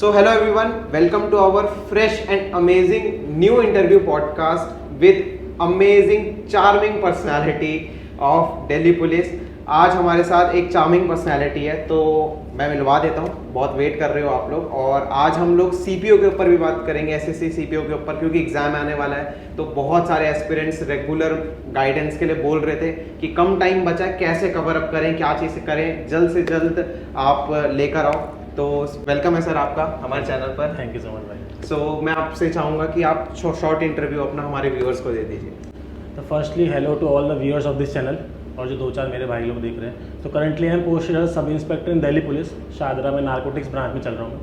So, hello everyone, welcome to our fresh and amazing new interview podcast with amazing charming personality of Delhi Police. आज हमारे साथ एक charming personality है, तो मैं मिलवा देता हूँ। बहुत वेट कर रहे हो आप लोग। और आज हम लोग सीपीओ के ऊपर भी बात करेंगे, एसएससी सीपीओ के ऊपर, क्योंकि एग्जाम आने वाला है। तो बहुत सारे एस्पिरेंट्स रेगुलर गाइडेंस के लिए बोल रहे थे कि कम टाइम बचा है, कैसे कवर अप करें, क्या चीज़ करें, जल्द से जल्द आप लेकर आओ। तो वेलकम है सर आपका हमारे चैनल पर। थैंक यू सो मच भाई। सो मैं आपसे चाहूँगा कि आप शॉर्ट इंटरव्यू अपना हमारे व्यूअर्स को दे दीजिए। तो firstly hello to all the viewers of this channel, और जो 2-4 मेरे भाई लोग देख रहे हैं। तो currently I am posted as sub inspector in Delhi police, Shahdara में नारकोटिक्स ब्रांच में चल रहा हूँ।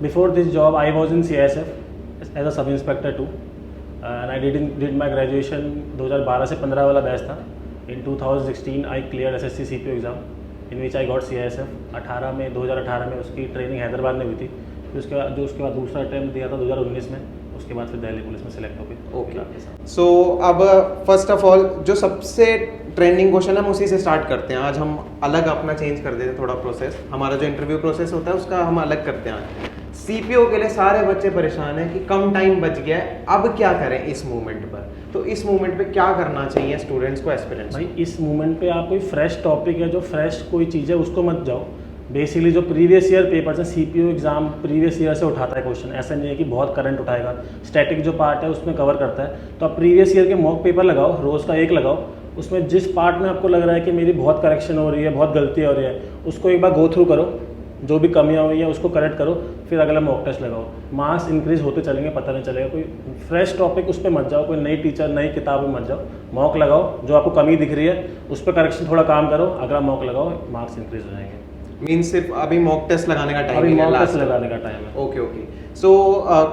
Before this job I was in CISF as a sub inspector too, and I did my graduation 2012 से 15 वाला बैच था। In 2016 I clear SSC CPO exam in which I got CISF। 2018 में उसकी ट्रेनिंग हैदराबाद में हुई थी। फिर उसके बाद दूसरा अटैम्प्ट दिया था 2019 में। उसके बाद फिर दिल्ली पुलिस में सेलेक्ट हो गई। ओके, सो अब फर्स्ट ऑफ ऑल जो सबसे ट्रेंडिंग क्वेश्चन है हम उसी से स्टार्ट करते हैं। आज हम अलग अपना चेंज कर देते हैं थोड़ा प्रोसेस। हमारा जो इंटरव्यू प्रोसेस होता है उसका हम अलग करते हैं। सीपीओ के लिए सारे बच्चे परेशान हैं कि कम टाइम बच गया है, अब क्या करें इस मूवमेंट पर। तो इस मूवमेंट पे क्या करना चाहिए स्टूडेंट्स को, एस्पिरेंट्स? भाई इस मूवमेंट पे आप कोई फ्रेश टॉपिक है, जो फ्रेश कोई चीज़ है उसको मत जाओ। बेसिकली जो प्रीवियस ईयर पेपर्स हैं, CPO एग्जाम प्रीवियस ईयर से उठाता है क्वेश्चन। ऐसा नहीं है कि बहुत करंट उठाएगा। स्टैटिक जो पार्ट है उसमें कवर करता है। तो आप प्रीवियस ईयर के मॉक पेपर लगाओ, रोज़ का एक लगाओ। उसमें जिस पार्ट में आपको लग रहा है कि मेरी बहुत करेक्शन हो रही है, बहुत गलती हो रही है, उसको एक बार गो थ्रू करो। जो भी कमियां हुई हैं उसको करेक्ट करो, फिर अगला मॉक टेस्ट लगाओ। मार्क्स इंक्रीज होते चलेंगे, पता नहीं चलेगा। कोई फ्रेश टॉपिक उस पर मत जाओ, कोई नई टीचर नई किताब में मत जाओ। मॉक लगाओ, जो आपको कमी दिख रही है उस पर करेक्शन थोड़ा काम करो, अगला मॉक लगाओ, मार्क्स इंक्रीज हो जाएंगे। मीन्स सिर्फ अभी मॉक टेस्ट लगाने का टाइम अभी है, मॉक टेस्ट लगाने का टाइम है। Okay okay. सो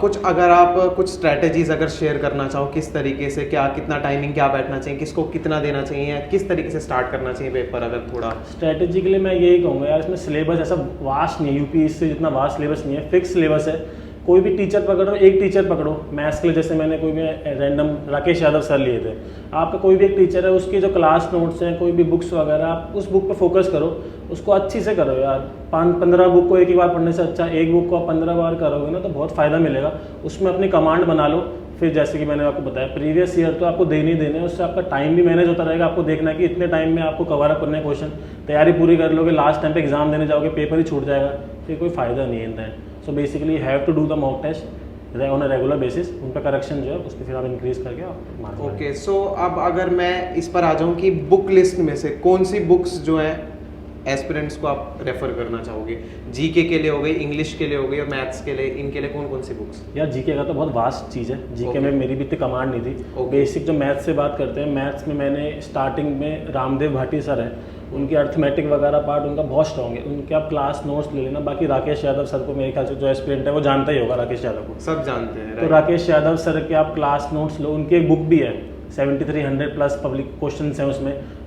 कुछ अगर आप कुछ स्ट्रैटेजीज अगर शेयर करना चाहो, किस तरीके से, क्या कितना टाइमिंग क्या बैठना चाहिए, किसको कितना देना चाहिए, किस तरीके से स्टार्ट करना चाहिए पेपर, अगर थोड़ा स्ट्रैटेजी के लिए मैं यही कहूँगा यार, इसमें सिलेबस ऐसा वास्ट नहीं है। यूपी से जितना वास्ट सिलेबस नहीं है, फिक्स सिलेबस है। कोई भी टीचर पकड़ो, एक टीचर पकड़ो मैथ्स के लिए। जैसे मैंने कोई भी रैंडम राकेश यादव सर लिए थे। आपका कोई भी एक टीचर है, उसके जो क्लास नोट्स हैं, कोई भी बुक्स वगैरह, आप उस बुक पे फोकस करो, उसको अच्छी से करो यार। 15 बुक को एक ही बार पढ़ने से अच्छा एक बुक को आप 15 बार करोगे ना तो बहुत फ़ायदा मिलेगा। उसमें अपनी कमांड बना लो। फिर जैसे कि मैंने आपको बताया, प्रीवियस ईयर तो आपको देने ही देने, उससे आपका टाइम भी मैनेज होता रहेगा। आपको देखना है कि इतने टाइम में आपको कवर अप करने क्वेश्चन, तैयारी पूरी कर लोगे, लास्ट टाइम पे एग्जाम देने जाओगे, पेपर ही छूट जाएगा, फिर कोई फ़ायदा नहीं है in that. So basically have to do the mock test on a regular basis. उन पर करेक्शन जो है उसको फिर आप इंक्रीज करके आप मार्क्स। ओके, सो अब अगर मैं इस पर आ जाऊँ कि बुक लिस्ट में से कौन सी बुक्स जो हैं एस्पिरेंट्स को आप रेफर करना चाहोगे? जीके के लिए हो गई, इंग्लिश के लिए हो गई और मैथ्स के लिए, इनके लिए कौन कौन सी बुक्स? यार जीके का तो बहुत वास्ट चीज़ है। जीके में मेरी भी इतनी कमांड नहीं थी। बेसिक जो मैथ्स से बात करते हैं, मैथ्स में मैंने स्टार्टिंग में रामदेव भाटी सर हैं, उनकी अर्थमेटिक वगैरह पार्ट उनका बहुत स्ट्रॉन्ग है। उनके आप क्लास नोट्स ले लेना। बाकी राकेश यादव सर को मेरे ख्याल से जो एस्पिरेंट है वो जानता ही होगा, राकेश यादव को सब जानते हैं। तो राकेश यादव सर के आप क्लास नोट्स लो। उनकी एक बुक भी है, 7300 प्लस पब्लिक क्वेश्चन हैं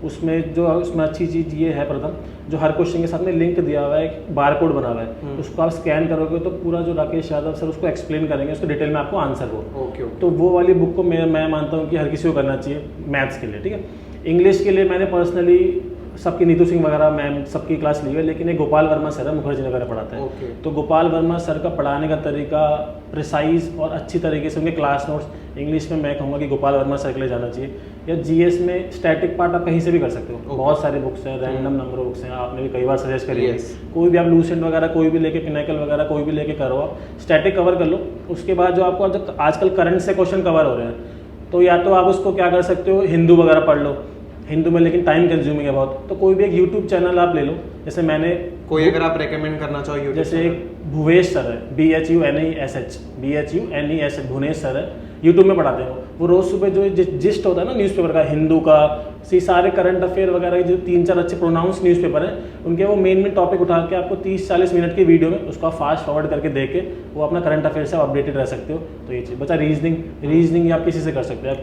उसमें जो उसमें अच्छी चीज़ ये है, प्रथम जो हर क्वेश्चन के साथ में लिंक दिया हुआ है, एक बार कोड बना हुआ है। उसको आप स्कैन करोगे तो पूरा जो राकेश यादव सर उसको एक्सप्लेन करेंगे, उसको डिटेल में आपको आंसर हो। ओके। तो वो वाली बुक को मैं मानता हूँ कि हर किसी को करना चाहिए मैथ्स के लिए, ठीक है। इंग्लिश के लिए मैंने पर्सनली सबकी नीतू सिंह वगैरह मैम सबकी क्लास ली है, लेकिन एक गोपाल वर्मा सर है, मुखर्जी नगर में पढ़ाते हैं। तो गोपाल वर्मा सर का पढ़ाने का तरीका प्रिसाइज और अच्छी तरीके से, उनके क्लास नोट्स इंग्लिश में मैं कहूँगा कि गोपाल वर्मा सर के लिए जाना चाहिए। या GS में स्टैटिक पार्ट आप कहीं से भी कर सकते हो। बहुत सारी बुक्स हैं, रैंडम नंबर बुक्स हैं, आपने भी कई बार सजेस्ट करी है। कोई भी आप लूसेंट वगैरह कोई भी लेके, पिनाकल वगैरह कोई भी लेके करो, आप स्टैटिक कवर कर लो। उसके बाद जो आपको जो आजकल करंट से क्वेश्चन कवर हो रहे हैं, तो या तो आप उसको क्या कर सकते हो, हिंदू वगैरह पढ़ लो। हिंदू में लेकिन टाइम कंज्यूमिंग है बहुत, तो कोई भी एक यूट्यूब चैनल आप ले लो। जैसे मैंने कोई अगर आप रेकमेंड करना चाहो यूट्यूब, जैसे एक भुवेश सर है, BHUNESH भुवनेश सर है, यूट्यूब में पढ़ाते हैं। वो रोज़ सुबह जो जिस्ट होता है ना न्यूज़पेपर का, हिंदू का, सारे करंट अफेयर वगैरह जो 3-4 अच्छे प्रोनाउंस न्यूज़पेपर हैं, उनके वो मेन टॉपिक उठा के आपको 30-40 मिनट की वीडियो में उसको आप फास्ट फॉरवर्ड करके देख के वो अपना करंट अफेयर से अपडेटेड रह सकते हो। तो ये चीज़ बचा। रीजनिंग आप किसी से कर सकते हो, आप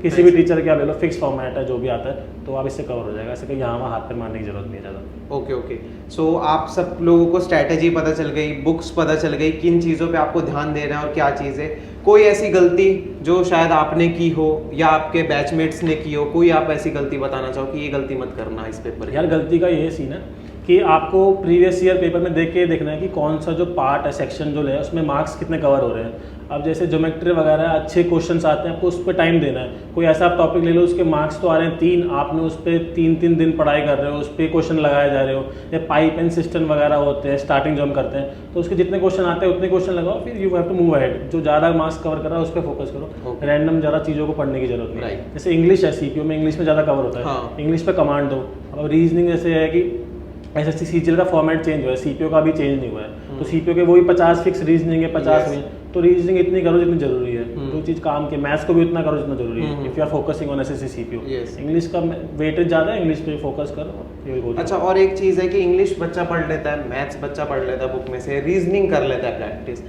किसी भी टीचर के आप ले लो, फिक्स फॉर्मेट है जो भी आता है, तो आप इससे कवर हो जाएगा। ऐसे कि यहाँ वहाँ हाथ पर मारने की जरूरत नहीं है ज़्यादा। ओके। सो आप सब लोगों को स्ट्रैटेजी पता चल गई, बुक्स पता चल गई, किन चीज़ों पे आपको ध्यान देना है और क्या चीज़ है। कोई ऐसी गलती जो शायद आपने की हो या आपके बैचमेट्स ने की हो, कोई आप ऐसी गलती बताना चाहो कि ये गलती मत करना इस पेपर? यार गलती का ये सीन है कि आपको प्रीवियस ईयर पेपर में देख के देखना है कि कौन सा जो पार्ट है, सेक्शन जो है उसमें मार्क्स कितने कवर हो रहे हैं। अब जैसे ज्योमेट्री वगैरह अच्छे क्वेश्चंस आते हैं, आपको उस पर टाइम देना है। कोई ऐसा आप टॉपिक ले लो, उसके मार्क्स तो आ रहे हैं 3, आपने उस पर 3 दिन पढ़ाई कर रहे हो, उस पर क्वेश्चन लगाए जा रहे हो, या पाइप एंड सिस्टम वगैरह होते हैं स्टार्टिंग जो हम करते हैं, तो उसके जितने क्वेश्चन आते हैं उतने क्वेश्चन लगाओ, फिर you have to move ahead. जो ज़्यादा मार्क्स कवर कर रहा है उस पर फोकस करो, रैंडम ज़्यादा चीज़ों को पढ़ने की जरूरत नहीं। जैसे इंग्लिश है, सीपीओ में इंग्लिश में ज़्यादा कवर होता है, इंग्लिश पे कमांड दो। अब रीजनिंग जैसे है कि एसएससी सीजीएल का फॉर्मेट चेंज हुआ है, सीपीओ का भी चेंज नहीं हुआ है, तो सीपीओ के वही 50 फिक्स रीजनिंग है, 50 में, तो रीजनिंग इतनी करो जितनी जरूरी है, जो चीज़ काम के। मैथ्स को भी उतना करो जितना जरूरी है, if you are focusing on SSC CPO. English का वेटेज ज़्यादा है, इंग्लिश पे फोकस करो। अच्छा, और एक चीज़ है कि इंग्लिश बच्चा पढ़ लेता है, मैथ्स बच्चा पढ़ लेता है बुक में से, रीजनिंग कर लेता है प्रैक्टिस,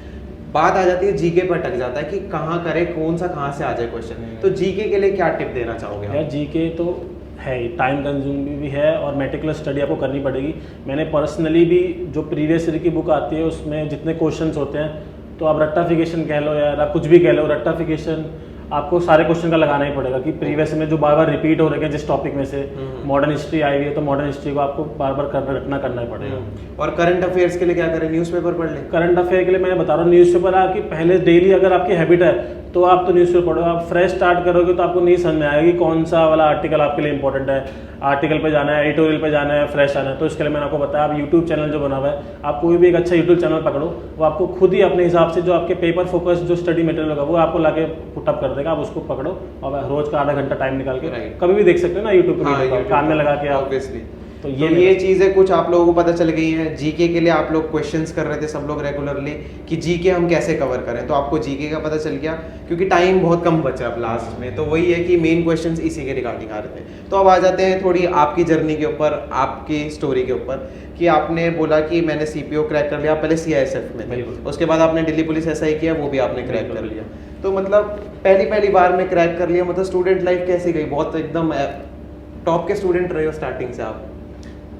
बात आ जाती है जीके पर अटक जाता है कि कहाँ करे, कौन सा कहाँ से आ जाए क्वेश्चन। तो जीके के लिए क्या टिप देना चाहोगे? यार जीके तो है ही, टाइम कंज्यूमिंग भी है और मेटिकुलस स्टडी आपको करनी पड़ेगी। मैंने पर्सनली भी जो प्रीवियस ईयर की बुक आती है उसमें जितने क्वेश्चंस होते हैं, तो आप रट्टाफिकेशन कह लो या कुछ भी कह लो, रट्टाफिकेशन आपको सारे क्वेश्चन का लगाना ही पड़ेगा कि प्रीवियस में जो बार बार रिपीट हो रहे हैं जिस टॉपिक में से, मॉडर्न हिस्ट्री आई हुई है तो मॉडर्न हिस्ट्री को आपको बार बार करना ही पड़ेगा। और करंट अफेयर्स के लिए क्या करें? न्यूज़पेपर पढ़ लें। करंट अफेयर के लिए मैं बता रहा हूँ, न्यूज़पेपर आपकी पहले डेली अगर आपकी हैबिट है तो आप तो न्यूज़पेपर पढ़ो। आप फ्रेश स्टार्ट करोगे तो आपको नहीं समझ में आएगा कि कौन सा वाला आर्टिकल आपके लिए इंपॉर्टेंट है, आर्टिकल पे जाना है, एडिटोरियल पे जाना है, फ्रेश आना है। तो इसके लिए मैंने आपको बताया, आप यूट्यूब चैनल जो बना हुआ है, आप कोई भी एक अच्छा यूट्यूब चैनल पकड़ो, वो आपको खुद ही अपने हिसाब से जो आपके पेपर फोकस जो स्टडी मटेरियल होगा वो आपको लाके पुटअप कर देगा। आप उसको पकड़ो और रोज का आधा घंटा टाइम निकाल के कभी भी देख सकते हो ना यूट्यूब पे, कान में लगा के आप। तो ये चीज़ें कुछ आप लोगों को पता चल गई हैं। जीके के लिए आप लोग क्वेश्चंस कर रहे थे सब लोग रेगुलरली कि जीके हम कैसे कवर करें, तो आपको जीके का पता चल गया क्योंकि टाइम बहुत कम बचा अब लास्ट में। तो वही है कि मेन क्वेश्चंस इसी के रिगार्डिंग आ रहे थे। तो अब आ जाते हैं थोड़ी आपकी जर्नी के ऊपर, आपकी स्टोरी के ऊपर, कि आपने बोला कि मैंने सीपीओ क्रैक कर लिया, पहले सीआईएसएफ में थे, उसके बाद आपने दिल्ली पुलिस एसआई किया, वो भी आपने क्रैक कर लिया। तो मतलब पहली बार में क्रैक कर लिया, मतलब स्टूडेंट लाइफ कैसी गई? बहुत एकदम टॉप के स्टूडेंट रहे हो स्टार्टिंग से आप?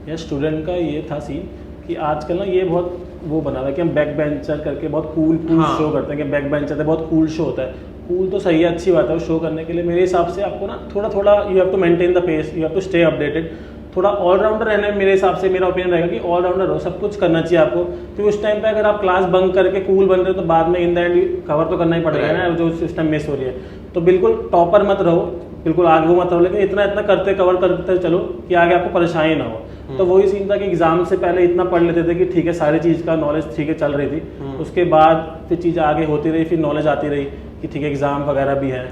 या स्टूडेंट का ये था सीन कि आजकल ना ये बहुत वो बना हुआ है कि हम बैक बेंचर करके बहुत कूल शो करते हैं कि बैक बेंचर है, बहुत कूल शो होता है। कूल तो सही है, अच्छी बात है वो शो करने के लिए। मेरे हिसाब से आपको ना थोड़ा you have to maintain the pace, you have to stay updated. थोड़ा ऑलराउंडर रहना है मेरे हिसाब से, मेरा ओपिनियन रहेगा कि ऑलराउंडर हो, सब कुछ करना चाहिए आपको। तो उस टाइम पे अगर आप क्लास बंक करके कूल बन रहे हो तो बाद में इन द एंड कवर तो करना ही पड़ेगा ना जो सिस्टम मिस हो रही है। तो बिल्कुल टॉपर मत रहो, बिल्कुल आगे वो मत रहो, लेकिन इतना करते कवर करते चलो कि आगे आपको परेशानी ना हो। तो वही सीन था कि एग्जाम से पहले इतना पढ़ लेते थे कि ठीक है सारी चीज़ का नॉलेज ठीक है चल रही थी, उसके बाद फिर चीज़ें आगे होती रही, फिर नॉलेज आती रही कि ठीक है एग्जाम वगैरह भी है।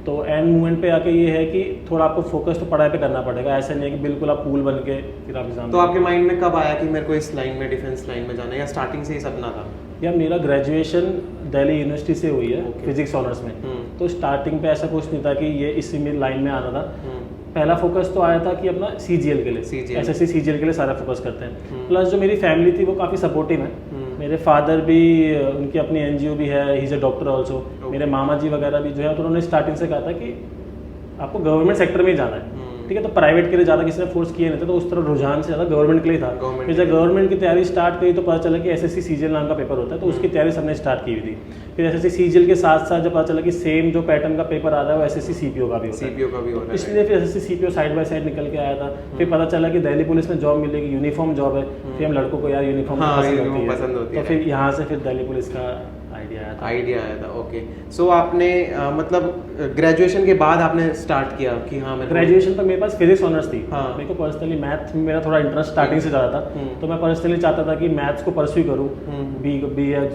तो एंड मोमेंट पे आके ये है कि थोड़ा आपको फोकस तो पढ़ाई पे करना पड़ेगा, ऐसा नहीं है कि बिल्कुल आप कूल बन के फिर आप एग्जाम। तो आपके माइंड में कब आया कि मेरे को इस लाइन में, डिफेंस लाइन में जाना है, या स्टार्टिंग से ही सपना था? या मेरा ग्रेजुएशन दिल्ली यूनिवर्सिटी से हुई है, फिजिक्स ऑनर्स में। तो स्टार्टिंग पे ऐसा कुछ नहीं था कि ये इसी में लाइन में आना था। पहला फोकस तो आया था कि अपना सीजीएल के लिए, एसएससी सीजीएल के लिए सारा फोकस करते हैं। प्लस जो मेरी फैमिली थी वो काफ़ी सपोर्टिव है। मेरे फादर भी, उनकी अपनी एनजीओ भी है, he is a doctor also. मेरे मामा जी वगैरह भी जो है, तो उन्होंने स्टार्टिंग से कहा था कि आपको गवर्नमेंट सेक्टर में ही जाना है, ठीक है। तो प्राइवेट के लिए ज़्यादा किसी ने फोर्स किए नहीं थे, तो उस तरह रुझान से ज़्यादा गवर्नमेंट के लिए था। फिर जब गवर्नमेंट की तैयारी स्टार्ट करी तो पता चला कि एसएससी सीजीएल नाम का पेपर होता है, तो उसकी तैयारी सबने स्टार्ट की हुई थी। फिर एसएससी सीजीएल के साथ साथ जब पता चला कि सेम जो पैटर्न का पेपर आ रहा है वो एसएससी सीपीओ का भी होता है, इसलिए फिर SSC CPO side by side निकल के आया था। फिर पता चला कि दिल्ली पुलिस में जॉब मिलेगी, यूनिफॉर्म जॉब है। फिर हम लड़कों को यार यूनिफॉर्म पसंद होती है, तो फिर यहाँ से फिर दिल्ली पुलिस का आइडिया आया था। ओके, सो आपने मतलब ग्रेजुएशन के बाद आपने स्टार्ट किया कि हाँ मैं ग्रेजुएशन तक मेरे पास फिजिक्स ऑनर्स थी। मेरे को पर्सनली मैथ में मेरा थोड़ा इंटरेस्ट स्टार्टिंग से ज़्यादा था, तो मैं पर्सनली चाहता था कि मैथ्स को परस्यू करूँ,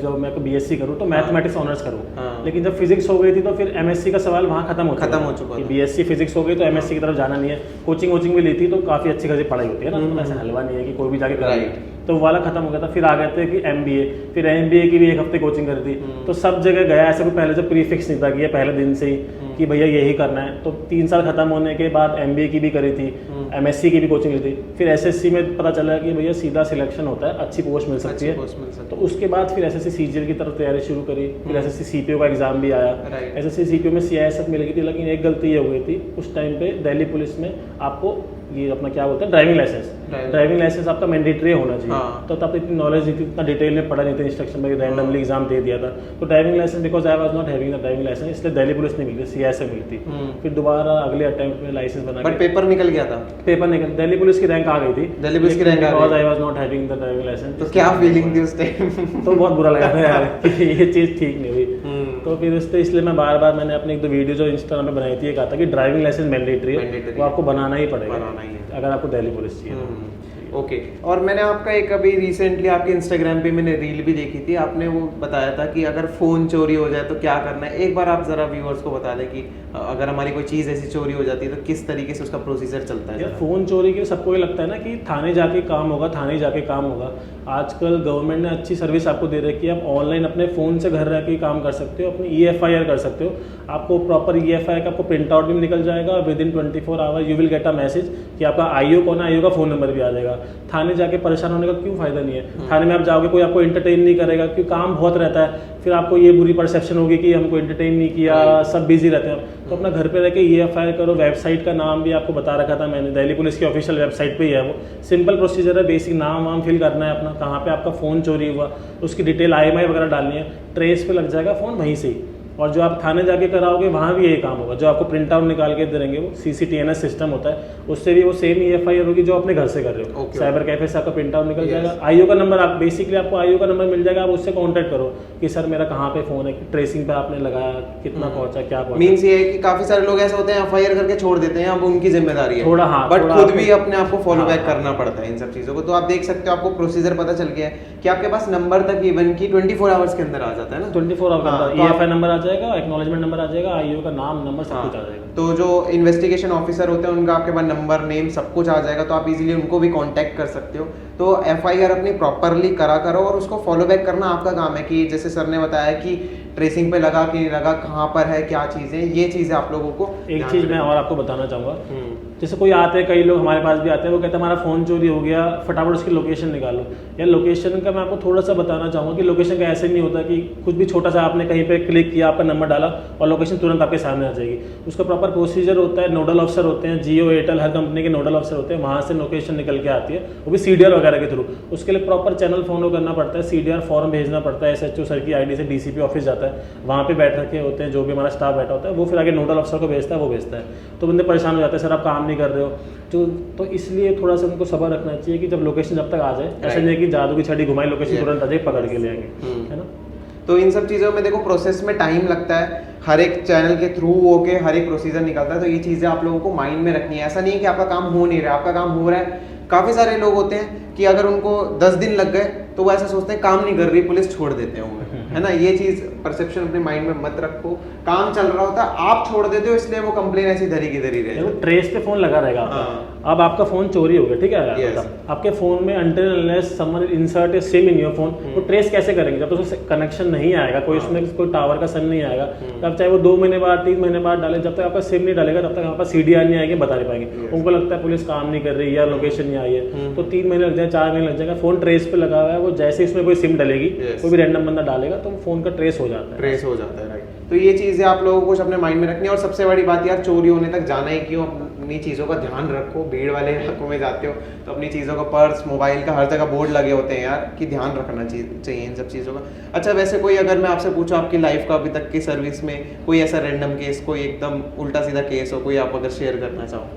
जो मैं बीएससी करूँ तो मैथमेटिक्स ऑनर्स करूँ। लेकिन जब फिजिक्स हो गई थी तो फिर एमएससी का सवाल वहाँ खत्म हो चुका है। बीएससी फिजिक्स हो गई तो एमएससी की तरफ जाना नहीं है। कोचिंग भी ली थी तो काफ़ी अच्छी खासी पढ़ाई होती है ना, तो ऐसा हलवा नहीं है कि कोई भी जाके कर, तो वाला खत्म हो गया था। फिर आ गए थे कि एमबीए, फिर एमबीए की भी एक हफ्ते कोचिंग करी थी। तो सब जगह गया, ऐसे कोई पहले से प्रीफिक्स नहीं था कि ये पहले दिन से ही कि भैया यही करना है। तो 3 साल खत्म होने के बाद एमबीए की भी करी थी, एमएससी की भी कोचिंग ली थी। फिर एसएससी में पता चला कि भैया सीधा सिलेक्शन होता है, अच्छी पोस्ट मिल सकती है। तो उसके बाद फिर एसएससी सीजीएल की तरफ तैयारी शुरू करी। फिर एसएससी सीपीओ का एग्जाम भी आया। एसएससी सीपीओ में सीआईएसएफ मिल गई थी, लेकिन एक गलती ये हो गई थी उस टाइम पे दिल्ली पुलिस में, आपको ये अपना क्या बोलते हैं ड्राइविंग लाइसेंस आपका मैंडेटरी होना चाहिए। तो तब इतनी नॉलेज नहीं थी, इतना डिटेल में पढ़ा नहीं था इंस्ट्रक्शन में, रैंडमली एग्जाम दे दिया था। तो driving licence because I was not having the driving licence, इसलिए दिल्ली पुलिस नहीं मिली थी। ऐसे मिली थी। फिर दोबारा अगले अटेम्प्ट में लाइसेंस बना बट पेपर निकल गया था। पेपर निकल, दिल्ली पुलिस की रैंक आ गई थी। दिल्ली पुलिस की रैंक आ गई, I was not having the driving licence. तो क्या फीलिंग थी उस टाइम? तो बहुत बुरा लगा था यार कि ये चीज़ ठीक नहीं हुई। तो फिर उससे इसलिए मैं बार बार मैंने अपनी एक दो वीडियो जो इंस्टाग्राम पे बनाई थी, ये कहा था कि ड्राइविंग लाइसेंस मैंडेटरी है, वो आपको बनाना ही पड़ेगा अगर आपको दिल्ली पुलिस चाहिए। ओके और मैंने आपका एक अभी रिसेंटली आपके इंस्टाग्राम पे मैंने रील भी देखी थी, आपने वो बताया था कि अगर फ़ोन चोरी हो जाए तो क्या करना है। एक बार आप ज़रा व्यूअर्स को बता दें कि अगर हमारी कोई चीज़ ऐसी चोरी हो जाती है तो किस तरीके से उसका प्रोसीजर चलता है। यार फ़ोन चोरी के सबको ये लगता है ना कि थाने जाके काम होगा, थाने जाके काम होगा। आजकल गवर्नमेंट ने अच्छी सर्विस आपको दे रखी है, आप ऑनलाइन अपने फ़ोन से घर रह के काम कर सकते हो, अपनी EFIR कर सकते हो। आपको प्रॉपर EFIR का आपको प्रिंट आउट भी निकल जाएगा, within 24 hour you will get a message कि आपका IO कौन है, IO का फ़ोन नंबर भी आ जाएगा। थाने जाके परेशान होने का क्यों फ़ायदा नहीं है। थाने में आप जाओगे कोई आपको एंटरटेन नहीं करेगा क्योंकि काम बहुत रहता है, फिर आपको ये बुरी परसेप्शन होगी कि हमको एंटरटेन नहीं किया, सब बिजी रहते हैं। तो अपना घर पे रह के EFIR करो। वेबसाइट का नाम भी आपको बता रखा था मैंने, दिल्ली पुलिस की ऑफिशियल वेबसाइट पे ही है वो। सिंपल प्रोसीजर है, बेसिक नाम वाम फिल करना है अपना, कहाँ पे आपका फ़ोन चोरी हुआ, उसकी डिटेल IMI वगैरह डालनी है, ट्रेस पे लग जाएगा फ़ोन वहीं से ही। और जो आप थाने जाके कराओगे वहाँ भी यही काम होगा, जो आपको प्रिंट आउट निकाल के दे देंगे वो CCTNS सिस्टम होता है, उससे भी वो सेम EFIR होगी जो अपने घर से कर रहे हो। साइबर कैफे से आपका प्रिंट आउट निकल जाएगा। IO का नंबर आप बेसिकली आपको IO का नंबर मिल जाएगा, आप उससे कॉन्टैक्ट करो कि सर मेरा कहाँ पे फ़ोन है, ट्रेसिंग पे आपने लगाया, कितना पहुँचा, क्या पहुँचा। मीन्स ये है कि काफ़ी सारे लोग ऐसे होते हैं FIR करके छोड़ देते हैं, अब उनकी जिम्मेदारी है थोड़ा, हाँ, बट खुद भी अपने आप को फॉलो बैक करना पड़ता है इन सब चीज़ों को। तो आप देख सकते हो, आपको प्रोसीजर पता चल गया है कि आपके पास नंबर तक इवन की 24 आवर्स के अंदर आ जाता है ना, 24 आवर के अंदर EFI नंबर आ जाएगा, एक्नॉलेजमेंट नंबर आ जाएगा, IO का नाम नंबर सब कुछ आ जाएगा। तो जो इन्वेस्टिगेशन ऑफिसर होते हैं उनका आपके पास नंबर नेम सब कुछ आ जाएगा, तो आप इजीली उनको भी कांटेक्ट कर सकते हो। तो FIR अपनी प्रॉपरली करा करो और उसको फॉलो बैक करना आपका काम है कि जैसे सर ने बताया कि ट्रेसिंग पे लगा कि नहीं लगा, कहाँ पर है, क्या चीज़ें, ये चीज़ें आप लोगों को। एक चीज़ मैं और आपको बताना चाहूँगा, जैसे कोई आते हैं, कई लोग हमारे पास भी आते हैं, वो कहते हैं हमारा फ़ोन चोरी हो गया, फटाफट उसकी लोकेशन निकालो। या लोकेशन का मैं आपको थोड़ा सा बताना चाहूँगा कि लोकेशन का ऐसे नहीं होता कि कुछ भी छोटा सा आपने कहीं पे क्लिक किया, आपका नंबर डाला और लोकेशन तुरंत आपके सामने आ जाएगी। उसका प्रॉपर प्रोसीजर होता है, नोडल ऑफिसर होते हैं, Jio एयरटेल हर कंपनी के नोडल ऑफिसर होते हैं, वहाँ से लोकेशन निकल के आती है, वो भी CDR वगैरह के थ्रू। उसके लिए प्रॉपर चैनल फॉलो करना पड़ता है, CDR फॉर्म भेजना पड़ता है, SHO सर की ID से DCP ऑफिस जाता है, वहाँ पे बैठ रखे होते हैं जो भी हमारा स्टाफ बैठा होता है, वो फिर आगे नोडल ऑफिसर को भेजता है, वो भेजता है। तो बंदे परेशान हो जाते हैं, सर आप काम नहीं कर रहे हो। तो इसलिए थोड़ा सा उनको सब्र रखना चाहिए कि जब लोकेशन जब तक आ जाए, ऐसा नहीं है कि जादू की छड़ी घुमाई लोकेशन तुरंत आ जाए पकड़ के ले आएंगे, है ना। तो इन सब चीज़ों में देखो प्रोसेस में टाइम लगता है, हर एक चैनल के थ्रू होके हर एक प्रोसीजर निकलता है, तो ये चीज़ें आप लोगों को माइंड में रखनी है। ऐसा नहीं है कि आपका काम हो नहीं रहा है, आपका काम हो रहा है। काफ़ी सारे लोग होते हैं कि अगर उनको 10 दिन लग गए तो वो ऐसा सोचते हैं काम नहीं कर रही पुलिस, छोड़ देते हैं वो, है ना। ये चीज़ परसेप्शन अपने माइंड में मत रखो, काम चल रहा होता है, आप छोड़ देते हो इसलिए वो कंप्लेन ऐसी धरी की धरी रहे। ट्रेस पे फोन लगा रहेगा आपका। अब आपका फोन चोरी हो गया, ठीक है, आपके फोन में until unless someone insert A SIM in your phone, वो ट्रेस कैसे करेंगे जब तक उससे कनेक्शन नहीं आएगा, कोई उसमें कोई टावर का सिम नहीं आएगा, तब चाहे वो 2 महीने बाद 3 महीने बाद डाले, जब तक आपका सिम नहीं डालेगा तब तक आपका CDR नहीं आएगी, बता नहीं पाएंगे। उनको लगता है पुलिस काम नहीं कर रही या लोकेशन नहीं आई है, तो 3 महीने लग जाए, 4 महीने लग जाएगा। फोन ट्रेस पे लगा हुआ है, वो जैसे इसमें कोई सिम डलेगी, कोई भी रैंडम बंदा डालेगा तो फोन का ट्रेस हो जाता है, राइट। तो ये चीज़ें आप लोगों को अपने माइंड में रखनी है। और सबसे बड़ी बात यार, चोरी होने तक जाना ही क्यों, अपनी चीज़ों का ध्यान रखो। भीड़ वाले इलाकों में जाते हो तो अपनी चीज़ों का पर्स, मोबाइल का हर जगह बोर्ड लगे होते हैं यार, कि ध्यान रखना चाहिए इन सब चीज़ों का। अच्छा, वैसे कोई अगर मैं आपसे पूछूं आपकी लाइफ का अभी तक की सर्विस में कोई ऐसा रैंडम केस, कोई एकदम उल्टा सीधा केस हो, कोई आप अगर शेयर करना चाहो?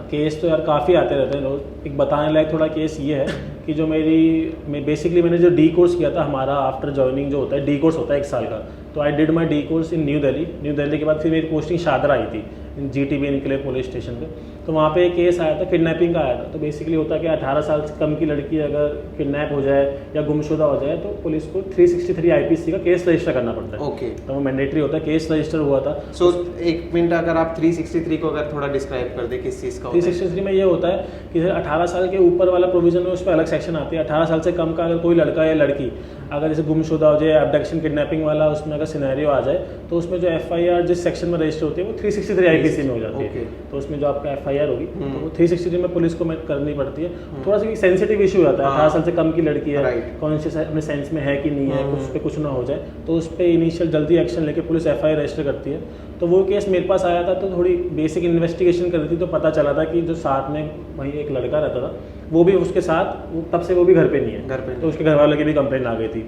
केस तो यार काफ़ी आते रहते हैं रोज। एक बताने लायक थोड़ा केस ये है कि जो बेसिकली मैंने जो डी कोर्स किया था, हमारा आफ्टर ज्वाइनिंग जो होता है डी कोर्स होता है 1 साल का, तो आई did my D course in new Delhi के बाद फिर मेरी पोस्टिंग शादरा आई थी GTB इनक्लेव पुलिस स्टेशन पे। तो वहाँ पे एक केस आया था, किडनैपिंग का आया था। तो बेसिकली होता है कि 18 साल से कम की लड़की अगर किडनैप हो जाए या गुमशुदा हो जाए तो पुलिस को 363 IPC का केस रजिस्टर करना पड़ता है। ओके। तो वो मैंडेटरी होता है, केस रजिस्टर हुआ था। सो एक मिनट, अगर आप 363 को अगर थोड़ा डिस्क्राइब कर दे किस चीज़ का? 363 में ये होता है कि 18 साल के ऊपर वाला प्रोविजन में उस पर अलग सेक्शन आती है। 18 साल से कम का अगर कोई लड़का या लड़की अगर जैसे गुमशुदा हो जाए, अबडक्शन किडनैपिंग वाला उसमें अगर सिनेरियो आ जाए, तो उसमें जो FIR जिस सेक्शन में रजिस्टर होती है वो 363 IPC में हो जाती है। तो उसमें जो आपका FIR होगी तो वो 363 में पुलिस को करनी पड़ती है। थोड़ा सा सेंसिटिव इशू आता है, 18 साल से कम की लड़की है, कॉन्शियस अपने सेंस में है कि नहीं है, उस पर कुछ ना हो जाए, तो उस पर इनिशियल जल्दी एक्शन लेके पुलिस FIR रजिस्टर करती है। तो वो केस मेरे पास आया था, तो थोड़ी बेसिक इन्वेस्टिगेशन कर रही थी, तो पता चला था कि जो साथ में वहीं एक लड़का रहता था वो भी उसके साथ, तब से वो भी घर पे नहीं है, घर पे, तो उसके घर वालों की भी कंप्लेन आ गई थी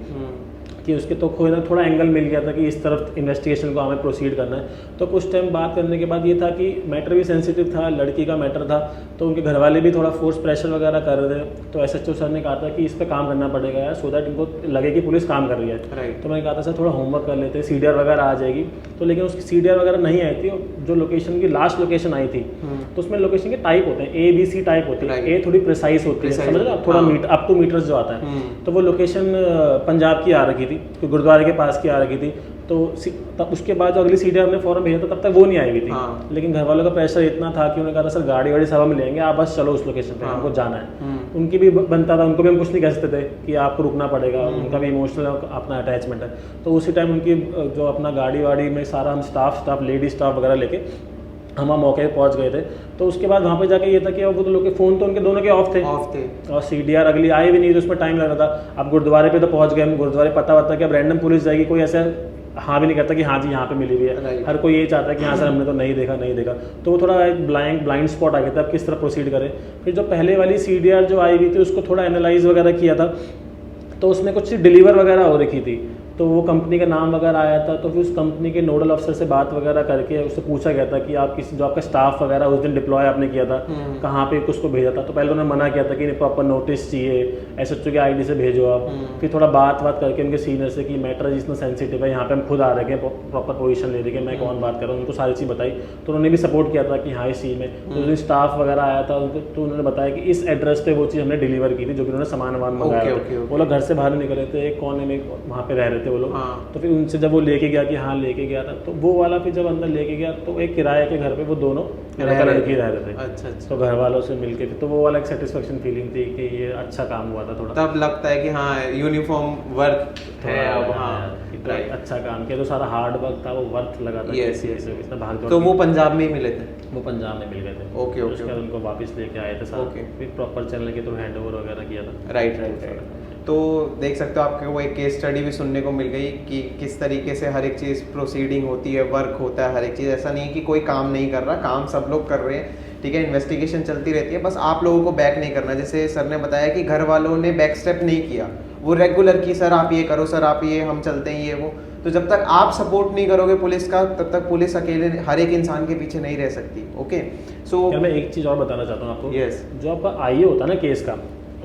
कि उसके तो कोई ना थोड़ा एंगल मिल गया था कि इस तरफ इन्वेस्टिगेशन को हमें प्रोसीड करना है। तो कुछ टाइम बात करने के बाद ये था कि मैटर भी सेंसिटिव था, लड़की का मैटर था, तो उनके घर वाले भी थोड़ा फोर्स प्रेशर वगैरह कर रहे थे। तो SHO सर ने कहा था कि इस पर काम करना पड़ेगा यार, सो दैट इनको लगे कि पुलिस काम कर रही है। तो मैंने कहा था सर थोड़ा होमवर्क कर लेते, CDR वगैरह आ जाएगी। तो लेकिन उसकी CDR वगैरह नहीं आई थी। जो लोकेशन की लास्ट लोकेशन आई थी तो उसमें लोकेशन के टाइप होते हैं, ABC टाइप होती है, A थोड़ी प्रिसाइज होती है, समझ रहे हो, थोड़ा अप टू मीटर्स जो आता है। तो वो लोकेशन पंजाब की आ रखी थी, गुरुद्वारे के पास की आ रखी थी। तो तब उसके बाद जो अगली CDR हमने फॉर्म भेजा था तब तक वो नहीं आई हुई थी। लेकिन घर वालों का प्रेशर इतना था कि उन्होंने कहा था सर गाड़ी वाड़ी सब हम लेंगे, आप बस चलो उस लोकेशन पे, हमको जाना है। उनकी भी बनता था, उनको भी हम कुछ नहीं कह सकते थे कि आपको रुकना पड़ेगा, उनका भी इमोशनल अपना अटैचमेंट है। तो उसी टाइम उनकी जो अपना गाड़ी वाड़ी में सारा हम स्टाफ लेडी स्टाफ वगैरह लेके हम वहाँ मौके पे पहुँच गए थे। तो उसके बाद वहाँ पे जाके ये था कि वो तो लोग के फ़ोन तो उनके दोनों के ऑफ थे और CDR अगली आई भी नहीं, तो उसमें टाइम लग रहा था। अब गुरुद्वारे पे तो पहुँच गए हम, गुरुद्वारे पता होता कि अब रैंडम पुलिस जाएगी, कोई ऐसा हाँ भी नहीं करता कि हाँ जी यहाँ पे मिली हुई है। हर कोई यही चाहता है कि हाँ सर हमने तो नहीं देखा। तो वो थोड़ा एक ब्लाइंड स्पॉट आ गया था, अब किस तरह प्रोसीड करें। फिर जो पहले वाली CDR जो आई हुई थी उसको थोड़ा एनालाइज वगैरह किया था, तो उसमें कुछ डिलीवर वगैरह हो रखी थी। तो वो कंपनी का नाम वगैरह आया था। तो फिर उस कंपनी के नोडल अफसर से बात वगैरह करके उससे पूछा गया था कि आप किसी जो आपका स्टाफ वगैरह उस दिन डिप्लॉय आपने किया था कहाँ पे उसको भेजा था। तो पहले उन्होंने मना किया था कि प्रॉपर नोटिस चाहिए, SHO के ID से भेजो आप। फिर थोड़ा बात करके उनके सीनियर से कि मैटर जितना सेंसिटिव है, यहाँ पे हम खुद आ रहे हैं, प्रॉपर पोजीशन ले रहे हैं, मैं कौन बात कर रहा हूँ, उनको सारी चीज़ बताई। तो उन्होंने भी सपोर्ट किया था कि हाँ इस चीज़ में। तो जो स्टाफ वगैरह आया था तो उन्होंने बताया कि इस एड्रेस पे वो चीज़ हमने डिलीवर की थी, जो कि उन्होंने सामान मंगाया था। वो लोग घर से बाहर निकले थे, एक कोने में वहाँ पे रह रहे थे वो लोग। तो उनसे जब वो लेके गया कि हाँ लेके गया था, तो वो वाला फिर जब अंदर लेके गया तो एक किराए के घर पे वो दोनों लड़की रह रहे थे। अच्छा। तो घर वालों से मिलके तो वो वाला एक सेटिस्फेक्शन फीलिंग थी कि ये अच्छा काम हुआ था थोड़ा। तब लगता है कि हाँ यूनिफॉर्म वर्क है अब, हाँ अच्छा काम किया, तो सारा हार्ड वर्क था वो वर्थ लगा था। इतना भाग। तो वो पंजाब में ही मिले थे? वो पंजाब में मिल गए थे। ओके। उसके बाद उनको वापस लेके आए थे साथ, फिर प्रॉपर चैनल के थ्रू हैंडओवर वगैरह किया था। राइट। तो देख सकते हो आपको वो एक केस स्टडी भी सुनने को मिल गई कि किस तरीके से हर एक चीज़ प्रोसीडिंग होती है, वर्क होता है हर एक चीज़। ऐसा नहीं है कि कोई काम नहीं कर रहा, काम सब लोग कर रहे हैं, ठीक है। इन्वेस्टिगेशन चलती रहती है, बस आप लोगों को बैक नहीं करना। जैसे सर ने बताया कि घर वालों ने बैक स्टेप नहीं किया, वो रेगुलर की सर आप ये करो, सर आप ये, हम चलते हैं, ये वो। तो जब तक आप सपोर्ट नहीं करोगे पुलिस का, तब तक पुलिस अकेले हर एक इंसान के पीछे नहीं रह सकती। ओके। सो मैं एक चीज़ और बताना चाहता हूँ आपको। यस। जो आपका IO होता है ना केस का,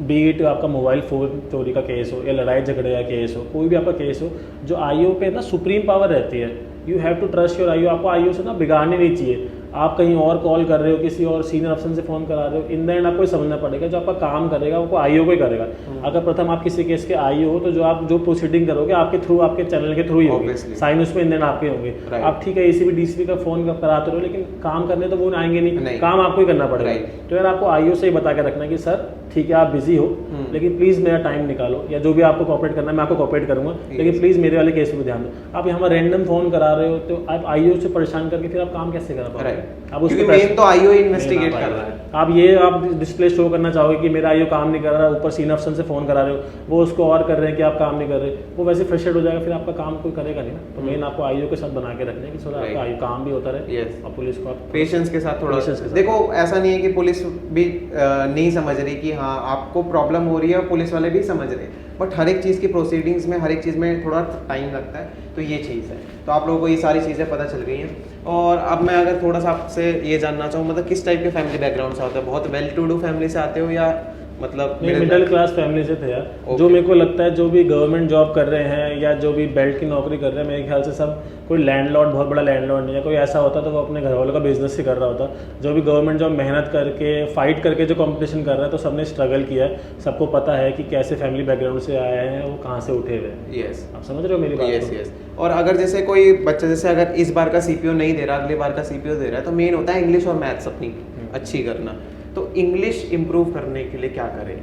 बीट आपका मोबाइल फोन चोरी का केस हो या लड़ाई झगड़े का केस हो, कोई भी आपका केस हो, जो IO पे ना सुप्रीम पावर रहती है। You have to trust your IO। आपको IO से ना बिगाड़नी नहीं चाहिए। आप कहीं और कॉल कर रहे हो, किसी और सीनियर अफसर से फोन करा रहे हो, इन द एंड आपको समझना पड़ेगा जो आपका काम करेगा वो IO को ही करेगा। अगर प्रथम आप किसी केस के IO हो तो जो आप जो प्रोसीडिंग करोगे आपके थ्रू, आपके चैनल के थ्रू ही होगी, साइन उसमें इन द एंड आपके होंगे। आप ठीक है ACP DCP का फोन कराते रहो, लेकिन काम करने तो वो आएंगे नहीं, काम आपको ही करना पड़ेगा। तो यार आपको IO से ही बता के रखना कि सर ठीक है आप बिजी हो, लेकिन प्लीज़ मेरा टाइम निकालो, या जो भी आपको कॉपरेट करना है मैं आपको कॉपरेट करूंगा, लेकिन प्लीज़ मेरे वाले केस पर ध्यान दो। आप यहाँ रैंडम फोन करा रहे हो तो आप IO से परेशान करके फिर आप काम कैसे करा पाओगे? आप उसके मेन तो IO इन्वेस्टिगेट कर रहा है। आप डिस्प्ले शो करना चाहोगे कि मेरा IO काम नहीं कर रहा, ऊपर सीनियर अफसर से फोन करा रहे हो, वो उसको और कर रहे हैं कि आप काम नहीं कर रहे, वो वैसे फ्रस्ट्रेट हो जाएगा, फिर आपका काम कोई करेगा नहीं ना। तो मेन आपको IO के साथ बना के रखना है कि थोड़ा आपका IO काम भी होता रहे और पुलिस को आप पेशेंस के साथ थोड़ा देखो। ऐसा नहीं है कि पुलिस भी नहीं समझ रही कि हाँ आपको प्रॉब्लम हो रही है, और पुलिस वाले भी समझ रहे हैं, बट हर एक चीज़ की प्रोसीडिंग्स में, हर एक चीज़ में थोड़ा टाइम लगता है। तो ये चीज़ है। तो आप लोगों को ये सारी चीज़ें पता चल गई हैं। और अब मैं अगर थोड़ा सा आपसे ये जानना चाहूँ, मतलब किस टाइप के फैमिली बैकग्राउंड से आते हो? बहुत वेल टू डू फैमिली से आते हो या मतलब मिडिल क्लास फैमिली से थे यार। जो मेरे को लगता है जो भी गवर्नमेंट जॉब कर रहे हैं या जो भी बेल्ट की नौकरी कर रहे हैं, मेरे ख्याल से सब कोई लैंडलॉर्ड, बहुत बड़ा लैंडलॉर्ड नहीं है। कोई ऐसा होता तो वो अपने घर वालों का बिजनेस ही कर रहा होता। जो भी गवर्नमेंट जॉब मेहनत करके, फाइट करके जो कंपटीशन कर रहा है, तो सबने स्ट्रगल किया है, सबको पता है कि कैसे फैमिली बैकग्राउंड से आए हैं, वो कहाँ से उठे हुए हैं। यस, आप समझ रहे हो मेरी बात? यस। और अगर जैसे कोई बच्चा, जैसे अगर इस बार का CPO नहीं दे रहा, अगली बार का CPO दे रहा है, तो मेन होता है इंग्लिश और मैथ्स अपनी अच्छी करना। तो इंग्लिश इम्प्रूव करने के लिए क्या करें?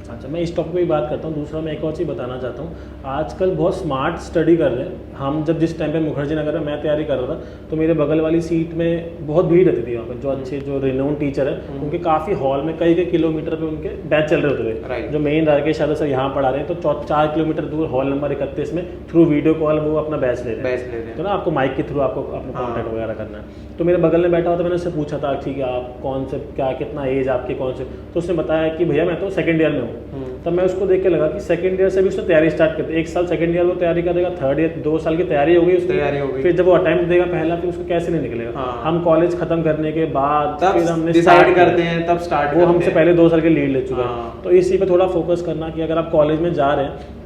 अच्छा, मैं इस टॉपिक पे बात करता हूँ। दूसरा मैं एक और चीज़ बताना चाहता हूँ, आजकल बहुत स्मार्ट स्टडी कर रहे हैं। हम जब जिस टाइम पे मुखर्जी नगर में मैं तैयारी कर रहा था, तो मेरे बगल वाली सीट में बहुत भीड़ रहती थी। वहाँ पर जो अच्छे, जो रिनाउंड टीचर है, उनके काफ़ी हॉल में कई किलोमीटर पे उनके बैच चल रहे होते थे। जो मेन राकेश यादव सर यहाँ पढ़ा रहे हैं, तो 4 किलोमीटर दूर हॉल नंबर 31 में थ्रू वीडियो कॉल वो अपना बैच ले रहे हैं। तो ना आपको माइक के थ्रू आपको अपना कॉन्टैक्ट वगैरह करना है। तो मेरे बगल में बैठा हुआ था, मैंने उससे पूछा था ठीक है आप कौन से, क्या कितना एज आपकी, कौन से, तो उसने बताया कि भैया मैं तो सेकेंड ईयर में हूँ। तब मैं उसको देख के लगा कि सेकंड ईयर से भी उसने तैयारी स्टार्ट कर दी। 1 साल सेकंड ईयर वो तैयारी करेगा, थर्ड ईयर 2 साल की तैयारी हो गई उसकी, तैयारी हो गई। फिर जब वो अटेम्प्ट देगा पहला, फिर उसको कैसे नहीं निकलेगा। हाँ। हम कॉलेज खत्म करने के बाद फिर हमने डिसाइड करते हैं, तब स्टार्ट वो हमसे पहले 2 साल के लीड ले चुका हाँ। है। तो इसी पे थोड़ा फोकस करना कि अगर आप कॉलेज में जा रहे हैं,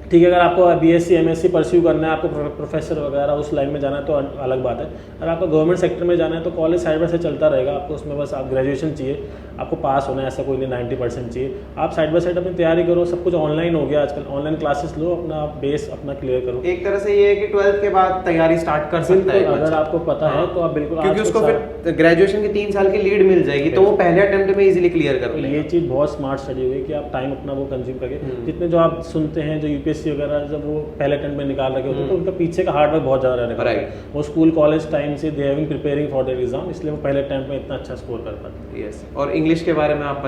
ठीक है, अगर आपको बीएससी एमएससी परस्यू करना है, आपको प्रोफेसर वगैरह उस लाइन में जाना है तो अलग बात है। अगर आपको गवर्नमेंट सेक्टर में जाना है तो कॉलेज साइड बाय साइड चलता रहेगा, आपको उसमें बस आप ग्रेजुएशन चाहिए, आपको पास होना है, ऐसा कोई नहीं 90% चाहिए। आप साइड बाय साइड अपनी तैयारी करो, सब कुछ ऑनलाइन हो गया आजकल, ऑनलाइन क्लासेस लो, अपना बेस अपना क्लियर करो। एक तरह से ये है कि 12th के बाद तैयारी स्टार्ट कर सकता है अगर आपको पता है तो आप बिल्कुल, क्योंकि उसको फिर ग्रेजुएशन की 3 साल की लीड मिल जाएगी, तो वो पहले अटेम्प्ट में इजीली क्लियर कर लेगा। ये चीज़ बहुत स्मार्ट स्टडी हुई कि आप टाइम अपना वो कंज्यूम करके, जितने जो आप सुनते हैं जो यूपीएससी वगैरह जब वो पहले अटेम्प्ट में निकाल रखे होते हैं तो उनका पीछे का हार्ड वर्क बहुत ज़्यादा रहने का है। वो स्कूल कॉलेज टाइम से they have been preparing for their exam, इसलिए वो पहले अटेम्प्ट में इतना अच्छा स्कोर कर पाते हैं। यस। और इंग्लिश के बारे में आप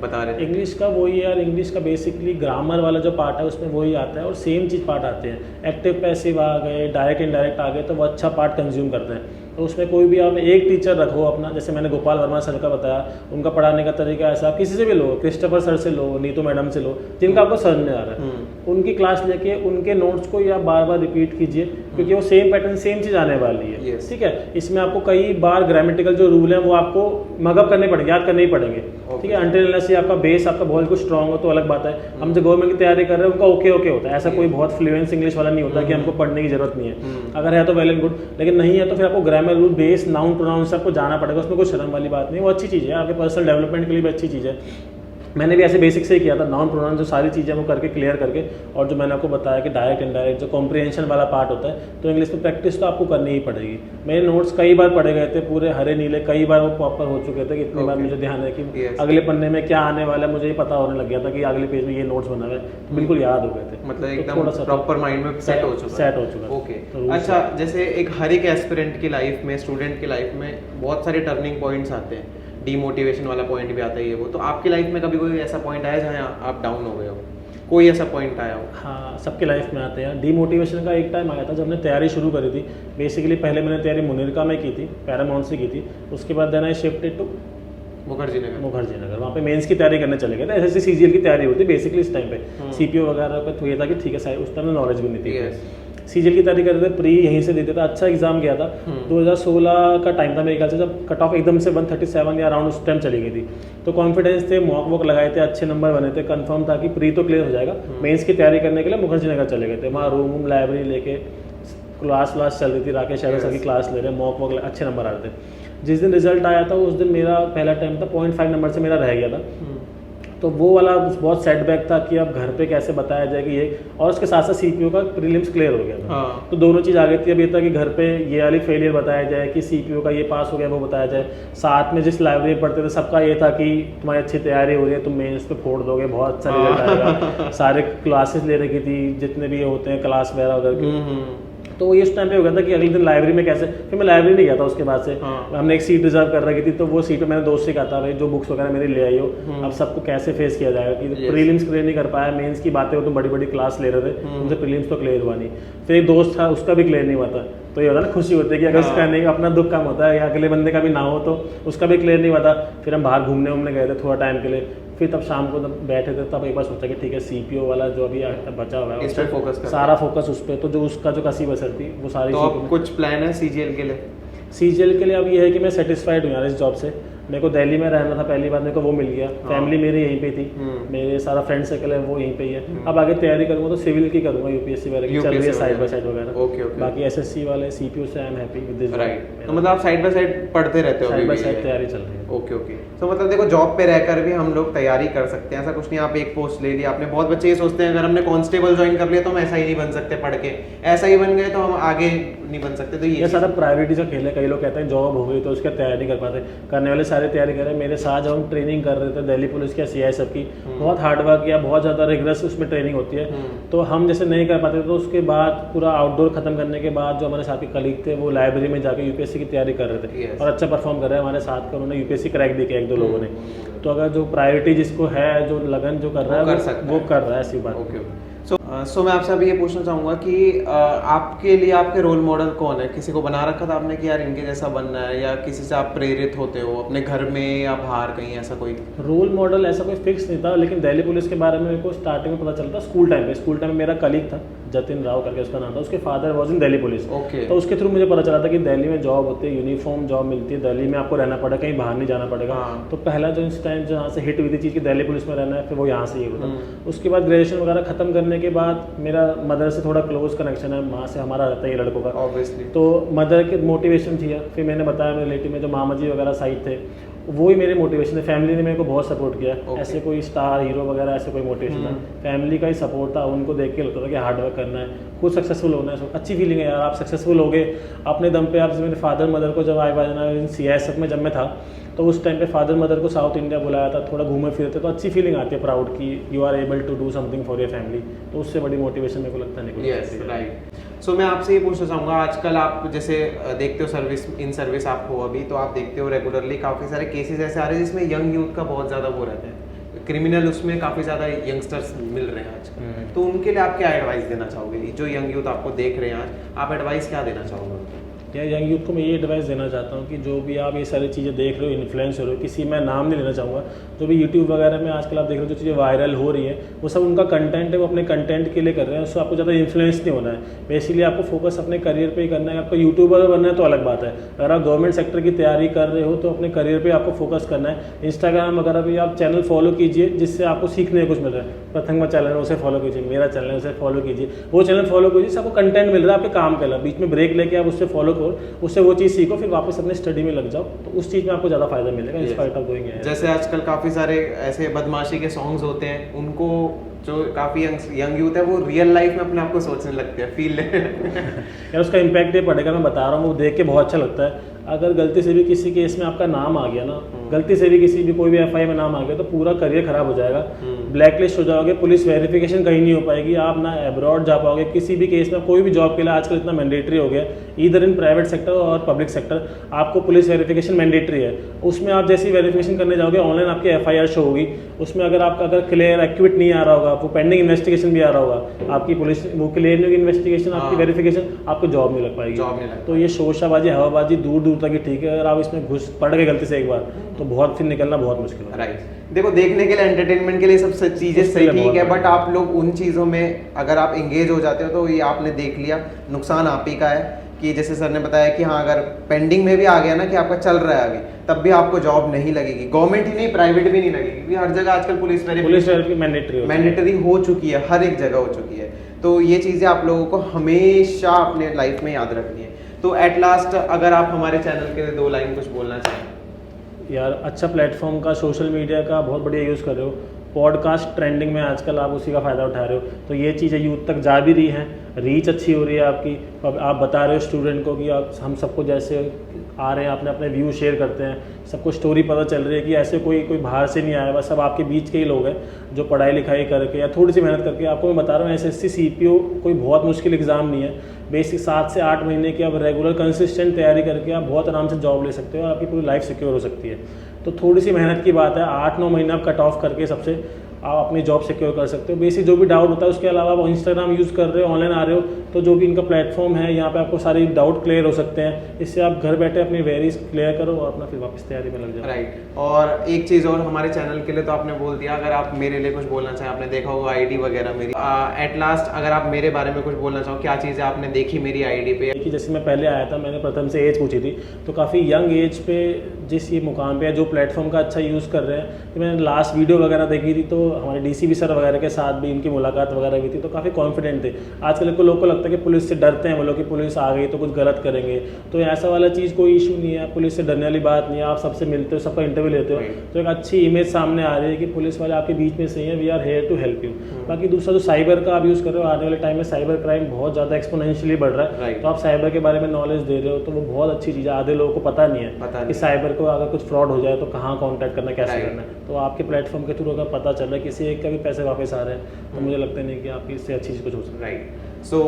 बता रहे थे। इंग्लिश का वही यार, इंग्लिश का बेसिकली ग्रामर वाला जो पार्ट है उसमें वही आता है और सेम चीज़ पार्ट आते हैं। एक्टिव पैसिव आ गए, डायरेक्ट इनडायरेक्ट आ गए, तो वो अच्छा पार्ट कंज्यूम करते हैं। तो उसमें कोई भी आप एक टीचर रखो अपना, जैसे मैंने गोपाल वर्मा सर का बताया, उनका पढ़ाने का तरीका ऐसा, आप किसी से भी लो, क्रिस्टोफर सर से लो, नीतू मैडम से लो, जिनका आपको समझ में आ रहा है, उनकी क्लास लेके उनके नोट्स को या बार बार रिपीट कीजिए, क्योंकि वो सेम पैटर्न सेम चीज़ आने वाली है। ठीक है, इसमें आपको कई बार ग्रामेटिकल जो रूल हैं वो आपको मगअप करने पड़ेंगे, याद करने ही पड़ेंगे। ठीक है, अनटिल अनलेस आपका बेस आपका बहुत कुछ स्ट्रॉन्ग हो तो अलग बात है। हम जो गवर्नमेंट की तैयारी कर रहे हैं उनका ओके होता है, ऐसा कोई बहुत फ्लुएंस इंग्लिश वाला नहीं होता कि हमको पढ़ने की जरूरत नहीं है। अगर है तो वेल एंड गुड, लेकिन नहीं है तो फिर आपको grammar rule, base, noun, pronoun से आपको जाना पड़ेगा। उसमें कोई शर्म वाली बात नहीं, वो अच्छी चीज़ है, आपके पर्सनल डेवलपमेंट के लिए भी अच्छी चीज़ है। मैंने भी ऐसे बेसिक से ही किया था, नाउन प्रोनाउन जो सारी चीज़ें वो करके क्लियर करके, और जो मैंने आपको बताया कि डायरेक्ट इनडायरेक्ट जो कॉम्प्रिहेंशन वाला पार्ट होता है, तो इंग्लिश में प्रैक्टिस तो आपको करनी ही पड़ेगी। मेरे नोट्स कई बार पढ़े गए थे, पूरे हरे नीले, कई बार वो प्रॉपर हो चुके थे कि इतनी बार मुझे ध्यान है कि अगले पन्ने में क्या आने वाला है, मुझे ही पता होने लग गया था कि अगले पेज में ये नोट्स बना हुआ है, तो बिल्कुल याद हो गए थे। मतलब एकदम प्रॉपर माइंड में सेट हो चुका। ओके, अच्छा, जैसे एक हर एक एस्पिरेंट की लाइफ में, स्टूडेंट की लाइफ में बहुत सारे टर्निंग पॉइंट्स आते हैं, डीमोटिवेशन वाला पॉइंट भी आता है ये वो, तो आपकी लाइफ में कभी कोई ऐसा पॉइंट आया जहाँ आप डाउन हो गए हो? कोई ऐसा पॉइंट आया हो? हाँ, सबके लाइफ में आते हैं। डीमोटिवेशन का एक टाइम आया था जब हमने तैयारी शुरू करी थी। बेसिकली पहले मैंने तैयारी मुनिरका में की थी, पैरामाउंट से की थी, उसके बाद then I shifted to Mukherjee Nagar. वहाँ पे मेंस की तैयारी करने चले गए थे। एसएससी सीजीएल की तैयारी होती बेसिकली इस टाइम पे, सीपीओ वगैरह पे तो ये था कि ठीक है, उस टाइम में नॉलेज भी नहीं थी। सीजीएल की तैयारी करते थे, प्री यहीं से देते थे, अच्छा एग्जाम गया था। 2016 का टाइम था मेरे ख्याल से, जब कट ऑफ एकदम से 137 या अराउंड उस टाइम चली गई थी। तो कॉन्फिडेंस थे, मॉक वॉक लगाए थे, अच्छे नंबर बने थे, कंफर्म था कि प्री तो क्लियर हो जाएगा। मेंस की तैयारी करने के लिए मुखर्जी नगर चले गए थे। वहाँ रूम लाइब्रेरी लेके क्लास चल रही थी, राकेश यादव सर की क्लास ले रहे, मॉक वॉक अच्छे नंबर आ रहे थे। जिस दिन रिजल्ट आया था उस दिन मेरा पहला टाइम था, 0.5 नंबर से मेरा रह गया था। तो वो वाला बहुत सेटबैक था कि अब घर पे कैसे बताया जाए कि ये, और उसके साथ साथ सीपीओ का प्रीलिम्स क्लियर हो गया था। तो दोनों चीज़ आ गई थी। अब ये था कि घर पे ये वाली फेलियर बताया जाए कि सीपीओ का ये पास हो गया वो बताया जाए। साथ में जिस लाइब्रेरी में पढ़ते थे सबका ये था कि तुम्हारी अच्छी तैयारी हो रही है, तुम मेंस पे फोड़ दोगे, बहुत अच्छा रिजल्ट आएगा। सारे क्लासेस ले रखी थी, जितने भी होते हैं क्लास वगैरह उधर। तो ये उस टाइम पे हो गया था कि अगले दिन लाइब्रेरी में कैसे, फिर मैं लाइब्रेरी नहीं गया था उसके बाद से। हमने एक सीट रिजर्व कर रखी थी, तो वो सीट पे मैंने दोस्त से कहा था भाई जो बुक्स वगैरह मेरी ले आई हो, अब सबको कैसे फेस किया जाएगा कि प्रीलिम्स क्लियर नहीं कर पाया, मेंस की बातें हो, तुम बड़ी बड़ी क्लास ले रहे थे, उनसे प्रीलिम्स तो क्लियर हुआ नहीं। फिर एक दोस्त था, उसका भी क्लियर नहीं हुआ था, तो ये होता ना खुशी होती है कि अगर उसका नहीं, अपना दुख कम होता है, या अगले बंदे का भी ना हो तो उसका भी क्लियर नहीं हुआ था। फिर हम बाहर घूमने गए थे थोड़ा टाइम के लिए। फिर तब शाम को जब बैठे थे तब एक बार सोचा कि ठीक है, सीपीओ वाला जो अभी बचा हुआ है उस पर फोकस कर, सारा फोकस उस पर। तो जो उसका जो कसी बसर थी वो सारी। तो अब कुछ प्लान है सीजीएल के लिए? सीजीएल के लिए अब ये है कि मैं सेटिस्फाइड हूँ यार इस जॉब से। मेरे को दिल्ली में रहना था पहली बार, मेरे को वो मिल गया। फैमिली मेरी यहीं पे थी, मेरे सारा फ्रेंड सर्कल है वो यहीं पे ही है। अब आगे तैयारी करूँगा तो सिविल की करूँगा, यूपीएससी वगैरह की चल रही है साइड बाय साइड वगैरह। बाकी एसएससी वाले सीपीओ से I am happy with this. Right, तो मतलब आप साइड बाय साइड पढ़ते रहते हो? साइड बाय साइड तैयारी चल रही है। ओके। तो मतलब देखो, जॉब पे रहकर भी हम लोग तैयारी कर सकते हैं, ऐसा कुछ नहीं। आप एक पोस्ट ले लिया आपने, बहुत बच्चे ये सोचते हैं अगर हमने कांस्टेबल ज्वाइन कर लिया तो हम ऐसा ही नहीं बन सकते पढ़ के, ऐसा ही बन गए तो हम आगे नहीं बन सकते। तो ये सारा प्रायोरिटी का खेल है। कई लोग कहते हैं जॉब हो गई तो उसका तैयारी कर पाते, करने वाले सारे तैयारी कर रहे हैं। मेरे साथ जब हम ट्रेनिंग कर रहे थे दिल्ली पुलिस की, सीआईएसएफ की, बहुत हार्डवर्क किया, बहुत ज़्यादा रिगरस उसमें ट्रेनिंग होती है। तो हम जैसे नहीं कर पाते, तो उसके बाद पूरा आउटडोर खत्म करने के बाद जो हमारे साथी कलीग थे वो लाइब्रेरी में जाके यूपीएससी की तैयारी कर रहे थे और अच्छा परफॉर्म कर रहे हैं हमारे साथ का। उन्होंने यूपीएससी क्रैक भी किया 1-2 लोगों ने। तो अगर जो प्रायोरिटी जिसको है, जो लगन जो कर रहा है वो कर रहा है, ऐसी बात। ओके। सो मैं आपसे अभी ये पूछना चाहूँगा कि आपके लिए आपके रोल मॉडल कौन है? किसी को बना रखा था आपने कि यार इनके जैसा बनना है, या किसी से आप प्रेरित होते हो अपने घर में या बाहर कहीं, ऐसा कोई रोल मॉडल ऐसा कोई फिक्स नहीं था, लेकिन दिल्ली पुलिस के बारे में मेरे को स्टार्टिंग में पता चलता स्कूल टाइम पे। स्कूल टाइम में मेरा कलीग था जतिन राव करके उसका नाम था, उसके father was in Delhi police. Okay. तो उसके थ्रू मुझे पता चला था कि दिल्ली में जॉब होती है, यूनिफॉर्म जॉब मिलती है, दिल्ली में आपको रहना पड़ेगा, कहीं बाहर नहीं जाना पड़ेगा। हाँ। तो पहला जो इस टाइम जहाँ से हिट हुई थी चीज़ कि दिल्ली पुलिस में रहना है, फिर वो यहाँ से ये होता। उसके बाद ग्रेजुएशन वगैरह खत्म करने के बाद मेरा मदर से थोड़ा क्लोज कनेक्शन है, माँ से हमारा रहता है ये लड़कों का, ऑब्वियसली। तो मदर की मोटिवेशन थी। फिर मैंने बताया मेरे रिलेटिव में जो मामा जी वगैरह साइड थे, वो ही मेरे मोटिवेशन है। फैमिली ने मेरे को बहुत सपोर्ट किया। ऐसे कोई स्टार हीरो वगैरह ऐसे कोई मोटिवेशन था, फैमिली का ही सपोर्ट था। उनको देख के लगता था कि हार्ड वर्क करना है, खुद सक्सेसफुल होना है। अच्छी फीलिंग है यार, आप सक्सेसफुल हो गए अपने दम पे। आप जैसे मेरे फादर मदर को जब CISF में जब मैं था, तो उस टाइम पे फादर मदर को साउथ इंडिया बुलाया था, थोड़ा घूमे फिरे थे, तो अच्छी फीलिंग आती है, प्राउड की you are able to do something for your family. तो उससे बड़ी मोटिवेशन मेरे को लगता नहीं। Yes, right. सो मैं आपसे ये पूछना चाहूँगा, आजकल आप जैसे देखते हो सर्विस, इन सर्विस आप हो अभी, तो आप देखते हो रेगुलरली काफ़ी सारे केसेस ऐसे आ रहे हैं जिसमें यंग यूथ का बहुत ज़्यादा वो रहता है, क्रिमिनल, उसमें काफ़ी ज़्यादा यंगस्टर्स मिल रहे हैं आजकल। तो उनके लिए आप क्या एडवाइस देना चाहोगे? जो यंग यूथ आपको देख रहे हैं आज, आप एडवाइस क्या देना चाहोगे उनको? या यंग यूथ को मैं ये एडवाइस देना चाहता हूँ कि जो भी आप ये सारी चीज़ें देख रहे हो, इन्फ्लुएंस हो रहे हो, किसी मैं नाम नहीं लेना चाहूँगा, जो भी यूट्यूब वगैरह में आजकल आप देख रहे हो जो चीज़ें वायरल हो रही है, वो सब उनका कंटेंट है, वो अपने कंटेंट के लिए कर रहे हैं, उससे आपको ज़्यादा इन्फ्लुएंस नहीं होना है। बेसिकली आपको फोकस अपने करियर पे ही करना है। आपको यूट्यूबर बनना है तो अलग बात है, अगर आप गवर्नमेंट सेक्टर की तैयारी कर रहे हो तो अपने करियर पर आपको फोकस करना है। इंस्टाग्राम वगैरह भी आप चैनल फॉलो कीजिए जिससे आपको सीखने को कुछ मिल रहा है। प्रथम चैनल है उसे फॉलो कीजिए, मेरा चैनल है उसे फॉलो कीजिए, वो चैनल फॉलो कीजिए जिससे आपको कंटेंट मिल रहा है आपके काम का। बीच में ब्रेक लेके आप उससे फॉलो करो, उससे वो चीज़ सीखो, फिर वापस अपने स्टडी में लग जाओ, तो उस चीज़ में आपको ज़्यादा फायदा मिलेगा। Inspired of going. जैसे आजकल काफ़ी सारे ऐसे बदमाशी के सॉन्ग्स होते हैं, उनको जो काफ़ी यंग यूथ है वो रियल लाइफ में अपने आप को सोचने लगते हैं, फील यार उसका इम्पैक्ट ये पड़ेगा, मैं बता रहा हूँ, वो देख के बहुत अच्छा लगता है। अगर गलती से भी किसी केस में आपका नाम आ गया ना, गलती से भी किसी भी कोई भी FI में नाम आ गया, तो पूरा करियर खराब हो जाएगा, ब्लैक लिस्ट हो जाओगे, पुलिस वेरिफिकेशन कहीं नहीं हो पाएगी, आप ना अब्रॉड जा पाओगे किसी भी केस में। कोई भी जॉब के लिए आजकल इतना मैंडेटरी हो गया, इधर इन प्राइवेट सेक्टर और पब्लिक सेक्टर, आपको पुलिस वेरिफिकेशन मैंडेटरी है। उसमें आप जैसी वेरिफिकेशन करने जाओगे, ऑनलाइन आपकी FIR शो होगी, उसमें अगर आपका अगर क्लियर एक्विट नहीं आ रहा होगा, आपको पेंडिंग इन्वेस्टिगेशन भी आ रहा होगा, आपकी पुलिस वो क्लियर नहीं होगी इन्वेस्टिगेशन, आपकी वेरिफिकेशन, आपको जॉब नहीं लग पाएगी। तो ये शोशाबाजी, हवाबाजी दूर दूर तक ही ठीक है, अगर आप इसमें घुस पड़ गए गलती से एक बार, तो बहुत फिर निकलना बहुत मुश्किल है। राइट। देखो, देखने के लिए, एंटरटेनमेंट के लिए सब चीज़ें सही ठीक है, बट आप लोग उन चीज़ों में अगर आप इंगेज हो जाते हो तो ये आपने देख लिया, नुकसान आप ही का है। कि जैसे सर ने बताया कि हाँ, अगर पेंडिंग में भी आ गया ना कि आपका चल रहा है अभी, तब भी आपको जॉब नहीं लगेगी, गवर्नमेंट ही नहीं प्राइवेट भी नहीं लगेगी, क्योंकि हर जगह आजकल पुलिस मैंडेटरी हो चुकी है, हर एक जगह हो चुकी है। तो ये चीज़ें आप लोगों को हमेशा अपने लाइफ में याद रखनी है। तो एट लास्ट अगर आप हमारे चैनल के लिए 2 लाइन कुछ बोलना चाहें। यार अच्छा प्लेटफॉर्म का, सोशल मीडिया का बहुत बढ़िया यूज़ कर रहे हो, पॉडकास्ट ट्रेंडिंग में आजकल आप उसी का फ़ायदा उठा रहे हो, तो ये चीज़ें यूथ तक जा भी रही हैं, रीच अच्छी हो रही है आपकी। अब आप बता रहे हो स्टूडेंट को कि आप हम सबको जैसे आ रहे हैं, अपने अपने व्यू शेयर करते हैं, सबको स्टोरी पता चल रही है कि ऐसे कोई बाहर से नहीं आया, बस सब आपके बीच के ही लोग हैं जो पढ़ाई लिखाई करके या थोड़ी सी मेहनत करके। आपको मैं बता रहा हूँ SSC CPO कोई बहुत मुश्किल एग्ज़ाम नहीं है, बेसिक 7 से 8 महीने की आप रेगुलर कंसिस्टेंट तैयारी करके आप बहुत आराम से जॉब ले सकते हो और आपकी पूरी लाइफ सिक्योर हो सकती है। तो थोड़ी सी मेहनत की बात है, 8-9 महीने आप कट ऑफ करके सबसे आप अपनी जॉब सिक्योर कर सकते हो। बेसिक जो भी डाउट होता है, उसके अलावा आप इंस्टाग्राम यूज़ कर रहे हो, ऑनलाइन आ रहे हो, तो जो भी इनका प्लेटफॉर्म है यहाँ पे आपको सारे डाउट क्लियर हो सकते हैं। इससे आप घर बैठे अपनी वेरीज क्लियर करो और अपना फिर वापस तैयारी में लग जाओ। राइट। और एक चीज़ और हमारे चैनल के लिए तो आपने बोल दिया, अगर आप मेरे लिए कुछ बोलना चाहें, आपने देखा होगा ID वगैरह मेरी, एट लास्ट अगर आप मेरे बारे में कुछ बोलना चाहो, क्या चीज़ें आपने देखी मेरी ID पे? कि जैसे मैं पहले आया था, मैंने प्रथम से एज पूछी थी, तो काफ़ी यंग एज पे जिस ये मुकाम पे है, जो प्लेटफॉर्म का अच्छा यूज़ कर रहे हैं। तो मैंने लास्ट वीडियो वगैरह देखी थी, तो हमारे DCP सर वगैरह के साथ भी इनकी मुलाकात वगैरह भी थी, तो काफ़ी कॉन्फिडेंट थे। आजकल को लोगों को लगता है कि पुलिस से डरते हैं वो लोग कि पुलिस आ गई तो कुछ गलत करेंगे, तो ऐसा वाला चीज़ कोई इशू नहीं है, पुलिस से डरने वाली बात नहीं है। आप सबसे मिलते हो, सबका इंटरव्यू लेते हो, तो एक अच्छी इमेज सामने आ रही है कि पुलिस वाले आपके बीच में सही है, we are here to help you. बाकी दूसरा जो साइबर का आप यूज़ कर रहे हो, आने वाले टाइम में साइबर क्राइम बहुत ज़्यादा एक्सपोनेंशियली बढ़ रहा है, तो आप साइबर के बारे में नॉलेज दे रहे हो, तो वो बहुत अच्छी चीज़ है। आधे लोगों को पता नहीं है कि साइबर को अगर कुछ फ्रॉड हो जाए तो कहाँ कॉन्टैक्ट करना, कैसे करना है। तो आपके प्लेटफॉर्म के थ्रू अगर पता चल रहा है किसी एक का भी पैसे वापस आ रहे हैं, तो मुझे लगता नहीं कि आपकी इससे अच्छी चीज़ कुछ हो सकती है। राइट। सो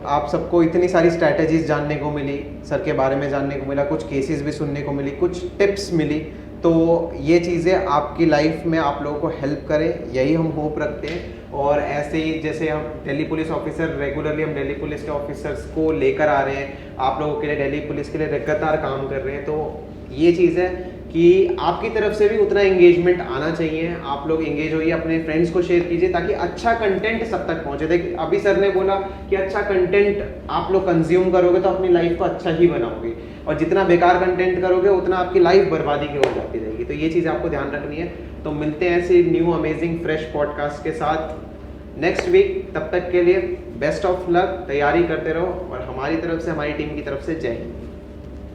आप सबको इतनी सारी स्ट्रैटेजीज जानने को मिली, सर के बारे में जानने को मिला, कुछ केसेस भी सुनने को मिली, कुछ टिप्स मिली, तो ये चीज़ें आपकी लाइफ में आप लोगों को हेल्प करें, यही हम होप रखते हैं। और ऐसे ही जैसे हम दिल्ली पुलिस ऑफिसर रेगुलरली हम दिल्ली पुलिस के ऑफिसर्स को लेकर आ रहे हैं आप लोगों के लिए, दिल्ली पुलिस के लिए लगातार काम कर रहे हैं। तो ये चीज़ है कि आपकी तरफ से भी उतना एंगेजमेंट आना चाहिए, आप लोग एंगेज होइए, अपने फ्रेंड्स को शेयर कीजिए ताकि अच्छा कंटेंट सब तक पहुंचे। देखिए अभी सर ने बोला कि अच्छा कंटेंट आप लोग कंज्यूम करोगे तो अपनी लाइफ को अच्छा ही बनाओगे, और जितना बेकार कंटेंट करोगे उतना आपकी लाइफ बर्बादी की हो जाती रहेगी। तो ये चीज़ आपको ध्यान रखनी है। तो मिलते हैं ऐसे न्यू अमेजिंग फ्रेश पॉडकास्ट के साथ नेक्स्ट वीक। तब तक के लिए बेस्ट ऑफ लक, तैयारी करते रहो, और हमारी तरफ से, हमारी टीम की तरफ से जय हिंद।